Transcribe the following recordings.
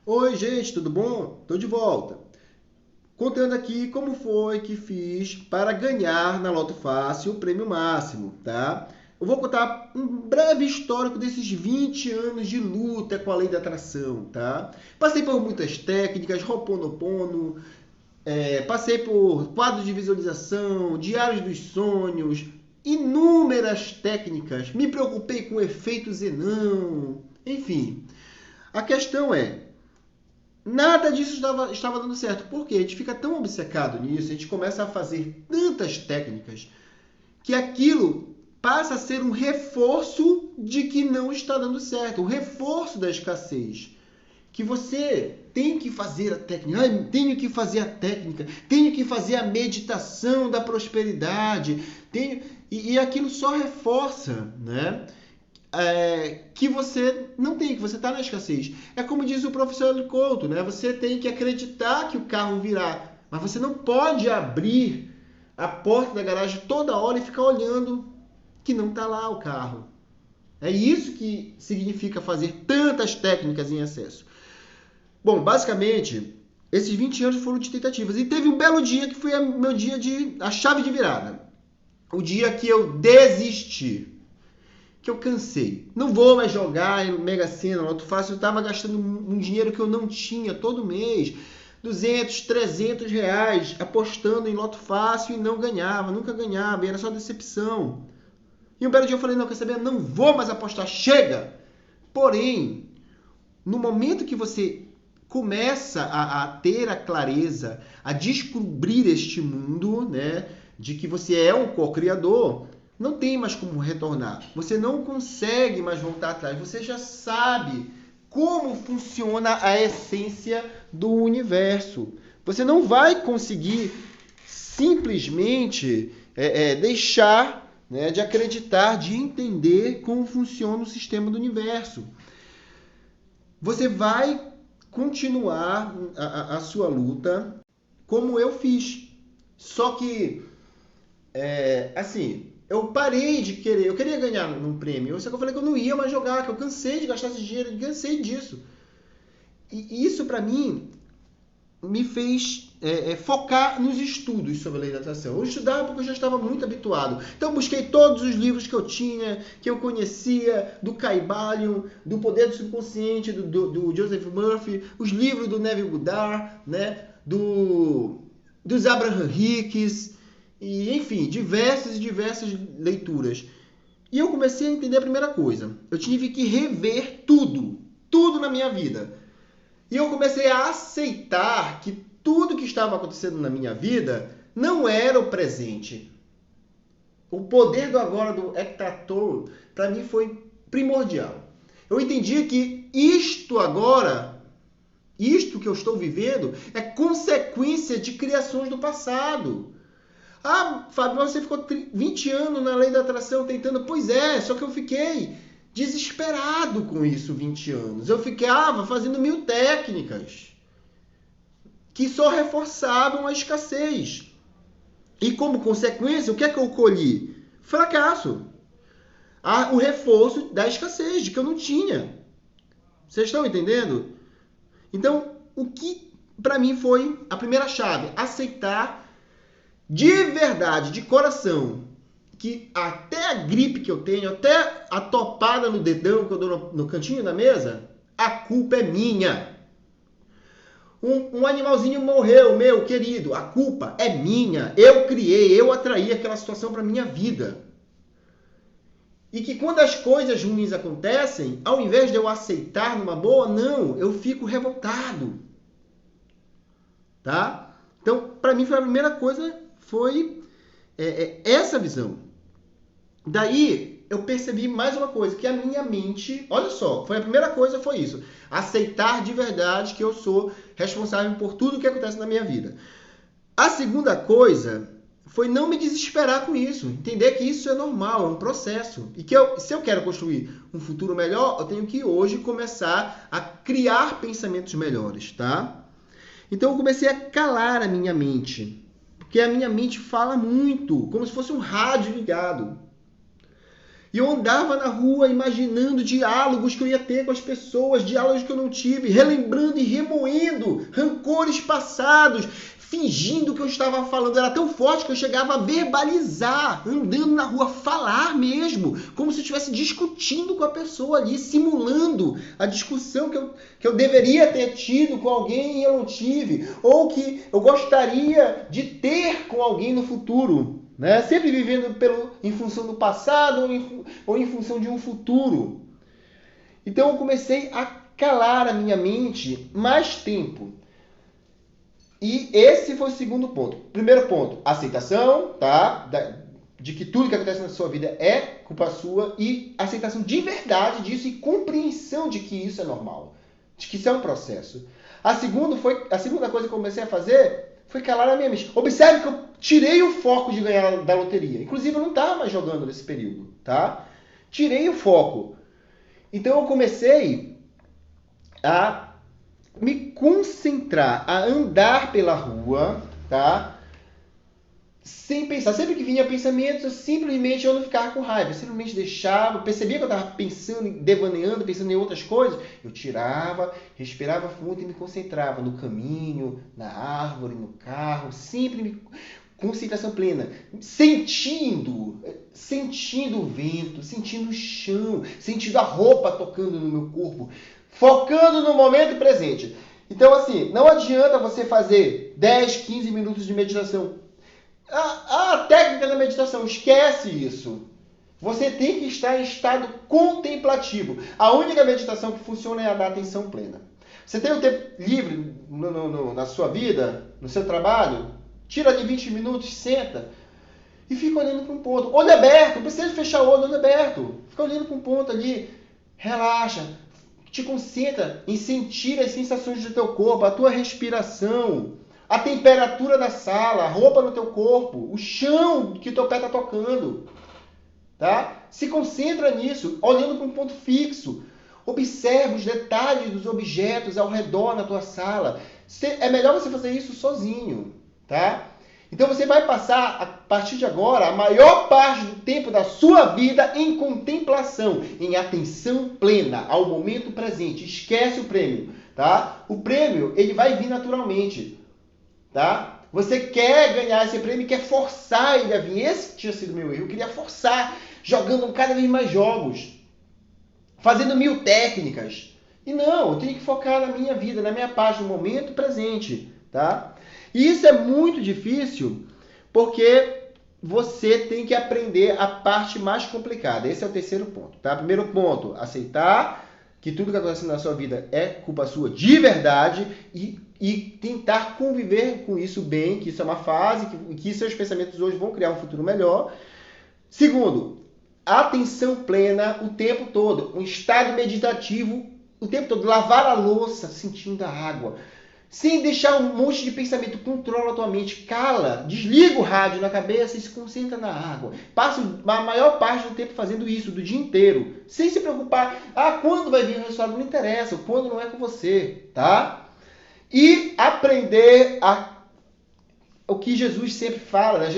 Oi, gente, tudo bom? Estou de volta. Contando aqui como foi que fiz para ganhar na Loto Fácil o prêmio máximo, tá? Eu vou contar um breve histórico desses 20 anos de luta com a lei da atração, tá? Passei por muitas técnicas, Ho'oponopono, passei por quadros de visualização, diários dos sonhos, inúmeras técnicas, me preocupei com o efeito Zenão, enfim. A questão é, nada disso estava dando certo. Por quê? A gente fica tão obcecado nisso, a gente começa a fazer tantas técnicas, que aquilo passa a ser um reforço de que não está dando certo, um reforço da escassez. Que você tem que fazer a técnica, tenho que fazer a técnica, tenho que fazer a meditação da prosperidade, e aquilo só reforça, né? Que você não tem, que você está na escassez. É como diz o professor Couto, né? Você tem que acreditar que o carro virá, mas você não pode abrir a porta da garagem toda hora e ficar olhando que não está lá o carro. É isso que significa fazer tantas técnicas em excesso. Bom, basicamente, esses 20 anos foram de tentativas. E teve um belo dia que foi meu dia a chave de virada. O dia que eu desisti, que eu cansei. Não vou mais jogar em Mega Sena, Loto Fácil. Eu estava gastando um dinheiro que eu não tinha todo mês. 200, 300 reais apostando em Loto Fácil e não ganhava, nunca ganhava. E era só decepção. E um belo dia eu falei, não, quer saber? Não vou mais apostar, chega! Porém, no momento que você começa a ter a clareza, a descobrir este mundo, né, de que você é um co-criador, não tem mais como retornar. Você não consegue mais voltar atrás. Você já sabe como funciona a essência do universo. Você não vai conseguir simplesmente deixar, né, de acreditar, de entender como funciona o sistema do universo. Você vai continuar a sua luta como eu fiz. Só que, assim, eu parei de querer, eu queria ganhar num prêmio, só que eu falei que eu não ia mais jogar, que eu cansei de gastar esse dinheiro, cansei disso. E isso, para mim, me fez focar nos estudos sobre a lei da atração. Eu estudava porque eu já estava muito habituado. Então eu busquei todos os livros que eu tinha, que eu conhecia, do Kybalion, do Poder do Subconsciente, do Joseph Murphy, os livros do Neville Goddard, né, dos Abraham Hicks, e, enfim, diversas e diversas leituras. E eu comecei a entender a primeira coisa. Eu tive que rever tudo na minha vida. E eu comecei a aceitar que tudo que estava acontecendo na minha vida não era o presente. O poder do agora, do Eckhart Tolle, para mim foi primordial. Eu entendi que isto agora, isto que eu estou vivendo, é consequência de criações do passado. Ah, Fábio, você ficou 20 anos na lei da atração tentando. Pois é, só que eu fiquei desesperado com isso 20 anos. Eu ficava fazendo 1000 técnicas que só reforçavam a escassez. E como consequência, o que é que eu colhi? Fracasso. O reforço da escassez, de que eu não tinha. Vocês estão entendendo? Então, o que para mim foi a primeira chave? Aceitar de verdade, de coração, que até a gripe que eu tenho, até a topada no dedão que eu dou no cantinho da mesa, a culpa é minha. Um animalzinho morreu, meu querido, a culpa é minha. Eu criei, eu atraí aquela situação para minha vida. E que quando as coisas ruins acontecem, ao invés de eu aceitar numa boa, não, eu fico revoltado. Tá? Então, para mim, foi a primeira coisa, foi essa visão. Daí, eu percebi mais uma coisa, que a minha mente, olha só, foi a primeira coisa, foi isso. Aceitar de verdade que eu sou responsável por tudo que acontece na minha vida. A segunda coisa foi não me desesperar com isso. Entender que isso é normal, é um processo. E que se eu quero construir um futuro melhor, eu tenho que hoje começar a criar pensamentos melhores, tá? Então eu comecei a calar a minha mente. Porque a minha mente fala muito, como se fosse um rádio ligado. E eu andava na rua imaginando diálogos que eu ia ter com as pessoas, diálogos que eu não tive, relembrando e remoendo rancores passados, fingindo que eu estava falando. Era tão forte que eu chegava a verbalizar, andando na rua, falar mesmo, como se eu estivesse discutindo com a pessoa ali, simulando a discussão que eu deveria ter tido com alguém e eu não tive, ou que eu gostaria de ter com alguém no futuro. Né? Sempre vivendo em função do passado ou em função de um futuro. Então eu comecei a calar a minha mente mais tempo. E esse foi o segundo ponto. Primeiro ponto, aceitação, tá? De que tudo que acontece na sua vida é culpa sua, e aceitação de verdade disso e compreensão de que isso é normal, de que isso é um processo. A segunda coisa que eu comecei a fazer foi calar a minha mente. Observe que eu tirei o foco de ganhar da loteria. Inclusive, eu não estava mais jogando nesse período, tá? Tirei o foco. Então, eu comecei a me concentrar, a andar pela rua, tá? Sem pensar. Sempre que vinha pensamentos, eu não ficava com raiva. Eu simplesmente deixava, percebia que eu estava pensando, devaneando, pensando em outras coisas. Eu tirava, respirava fundo e me concentrava no caminho, na árvore, no carro. Sempre concentração plena. Sentindo o vento, sentindo o chão, sentindo a roupa tocando no meu corpo. Focando no momento presente. Então, assim, não adianta você fazer 10, 15 minutos de meditação. A técnica da meditação, esquece isso. Você tem que estar em estado contemplativo. A única meditação que funciona é a da atenção plena. Você tem um tempo livre na sua vida, no seu trabalho, tira ali 20 minutos, senta e fica olhando para um ponto. Olho aberto, não precisa fechar o olho aberto. Fica olhando para um ponto ali, relaxa, te concentra em sentir as sensações do teu corpo, a tua respiração, a temperatura da sala, a roupa no teu corpo, o chão que o teu pé está tocando. Tá? Se concentra nisso, olhando para um ponto fixo. Observa os detalhes dos objetos ao redor na tua sala. É melhor você fazer isso sozinho. Tá? Então você vai passar, a partir de agora, a maior parte do tempo da sua vida em contemplação, em atenção plena, ao momento presente. Esquece o prêmio. Tá? O prêmio ele vai vir naturalmente. Tá? Você quer ganhar esse prêmio e quer forçar ele a vir. Esse tinha sido meu erro. Eu queria forçar, jogando cada vez mais jogos, fazendo 1000 técnicas. E não, eu tenho que focar na minha vida, na minha paz, no momento presente. Tá? E isso é muito difícil porque você tem que aprender a parte mais complicada. Esse é o terceiro ponto. Tá? Primeiro ponto, aceitar que tudo que acontece na sua vida é culpa sua de verdade e tentar conviver com isso bem, que isso é uma fase, que seus pensamentos hoje vão criar um futuro melhor. Segundo, atenção plena o tempo todo, um estado meditativo o tempo todo, lavar a louça sentindo a água, sem deixar um monte de pensamento. Controla a tua mente, cala, desliga o rádio na cabeça e se concentra na água. Passa a maior parte do tempo fazendo isso, do dia inteiro, sem se preocupar. Quando vai vir o resultado não interessa, quando não é com você, tá? E aprender o que Jesus sempre fala, né?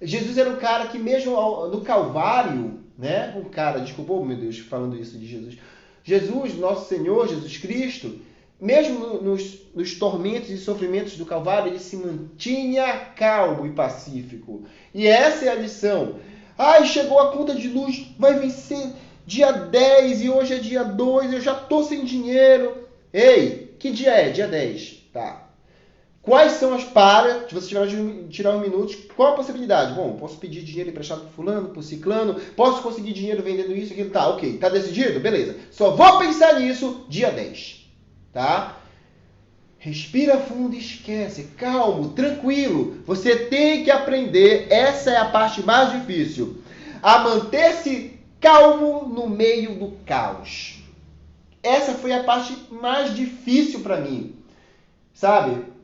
Jesus era um cara que mesmo no Calvário, né? Meu Deus, falando isso de Jesus. Jesus, nosso Senhor, Jesus Cristo, mesmo nos tormentos e sofrimentos do Calvário, ele se mantinha calmo e pacífico. E essa é a lição. Chegou a conta de luz, vai vencer dia 10 e hoje é dia 2, eu já estou sem dinheiro. Ei, que dia é? Dia 10. Tá. Quais são as se você tirar um minuto, qual a possibilidade? Bom, posso pedir dinheiro emprestado para fulano, para ciclano, posso conseguir dinheiro vendendo isso, aquilo, tá, ok, tá decidido? Beleza. Só vou pensar nisso dia 10. Tá? Respira fundo e esquece. Calmo, tranquilo. Você tem que aprender, essa é a parte mais difícil, a manter-se calmo no meio do caos. Essa foi a parte mais difícil para mim. Sabe?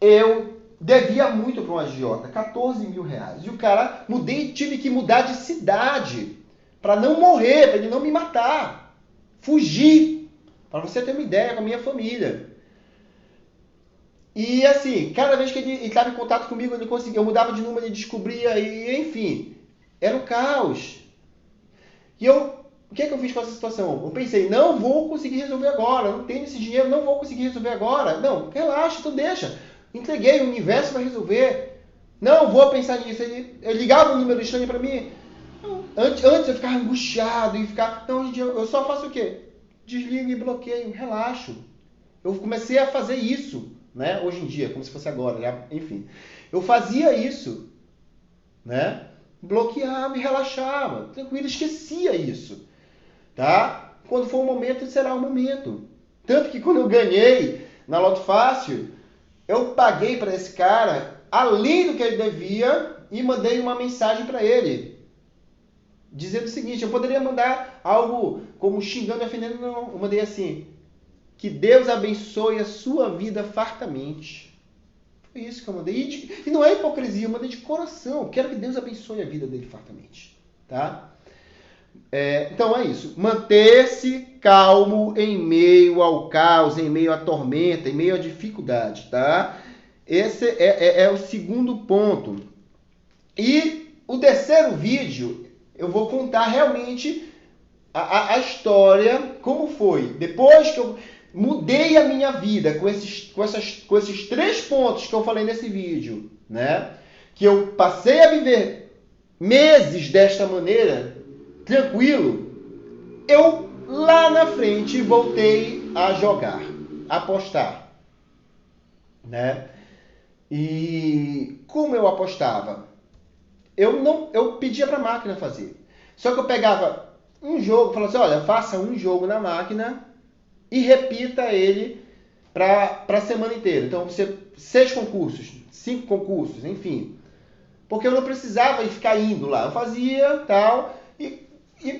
Eu devia muito para um agiota, 14 mil reais. E o cara, tive que mudar de cidade para não morrer, para ele não me matar. Fugir. Para você ter uma ideia, com a minha família. E assim, cada vez que ele estava em contato comigo, ele conseguia. Eu mudava de número, ele descobria, e enfim. Era um caos. E o que é que eu fiz com essa situação? Eu pensei, não vou conseguir resolver agora, não tenho esse dinheiro, não vou conseguir resolver agora. Não, relaxa, então deixa. Entreguei, o universo vai resolver. Não, vou pensar nisso. Ele ligava um número estranho para mim. Antes eu ficava angustiado e ficava... Não, hoje em dia eu só faço o quê? Desligo e bloqueio, relaxo. Eu comecei a fazer isso, né? Hoje em dia, como se fosse agora, né? Enfim. Eu fazia isso, né? Bloqueava e relaxava, tranquilo, esquecia isso, tá? Quando for o momento, será o momento. Tanto que quando eu ganhei na Loto Fácil, eu paguei para esse cara além do que ele devia e mandei uma mensagem para ele, dizendo o seguinte, eu poderia mandar algo como xingando e ofendendo, não, eu mandei assim, que Deus abençoe a sua vida fartamente. Foi isso que eu mandei. E não é hipocrisia, eu mandei de coração. Quero que Deus abençoe a vida dele fartamente. Tá? Então é isso. Manter-se calmo em meio ao caos, em meio à tormenta, em meio à dificuldade. Tá? Esse é o segundo ponto. E o terceiro vídeo, eu vou contar realmente a história, como foi. Depois que eu mudei a minha vida com esses 3 pontos que eu falei nesse vídeo, né? Que eu passei a viver meses desta maneira, tranquilo, eu lá na frente voltei a jogar, a apostar, né? E como eu apostava? Eu pedia para a máquina fazer. Só que eu pegava um jogo, falava assim, olha, faça um jogo na máquina e repita ele para a semana inteira. Então, 6 concursos, 5 concursos, enfim. Porque eu não precisava ficar indo lá. Eu fazia tal e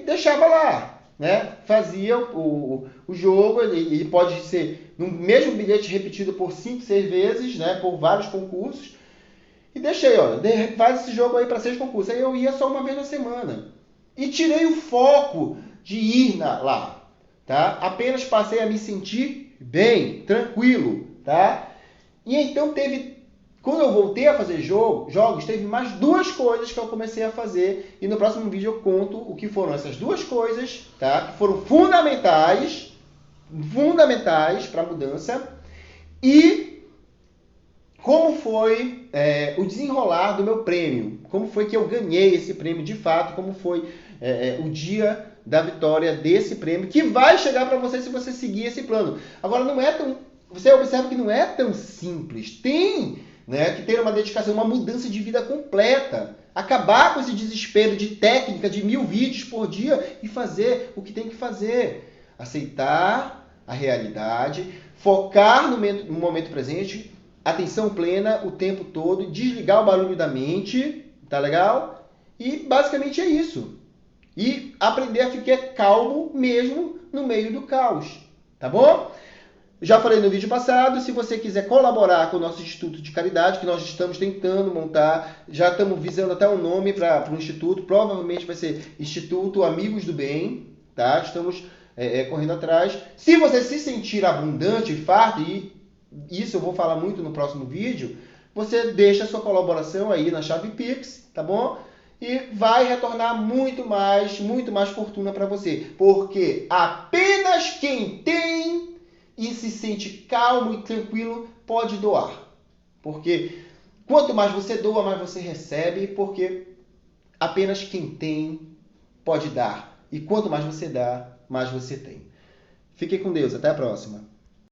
deixava lá. Né? Fazia o jogo, ele pode ser no mesmo bilhete repetido por 5, 6 vezes, né? Por vários concursos. E deixei, olha, faz esse jogo aí para 6 concursos. Aí eu ia só uma vez na semana. E tirei o foco de ir lá. Tá? Apenas passei a me sentir bem, tranquilo, tá? E então quando eu voltei a fazer jogos, teve mais 2 coisas que eu comecei a fazer e no próximo vídeo eu conto o que foram essas 2 coisas, tá? Que foram fundamentais para a mudança e como foi o desenrolar do meu prêmio, como foi que eu ganhei esse prêmio de fato, como foi o dia da vitória desse prêmio, que vai chegar para você se você seguir esse plano. Agora, você observa que não é tão simples. Tem, né, que ter uma dedicação, uma mudança de vida completa. Acabar com esse desespero de técnica de 1000 vídeos por dia e fazer o que tem que fazer. Aceitar a realidade, focar no momento presente, atenção plena o tempo todo, desligar o barulho da mente, tá legal? E basicamente é isso. E aprender a ficar calmo mesmo no meio do caos, tá bom? Já falei no vídeo passado, se você quiser colaborar com o nosso Instituto de Caridade, que nós estamos tentando montar, já estamos visando até um nome para o Instituto, provavelmente vai ser Instituto Amigos do Bem, tá? Estamos correndo atrás. Se você se sentir abundante e farto, e isso eu vou falar muito no próximo vídeo, você deixa a sua colaboração aí na chave Pix, tá bom? E vai retornar muito mais fortuna para você. Porque apenas quem tem e se sente calmo e tranquilo pode doar. Porque quanto mais você doa, mais você recebe. Porque apenas quem tem pode dar. E quanto mais você dá, mais você tem. Fique com Deus. Até a próxima.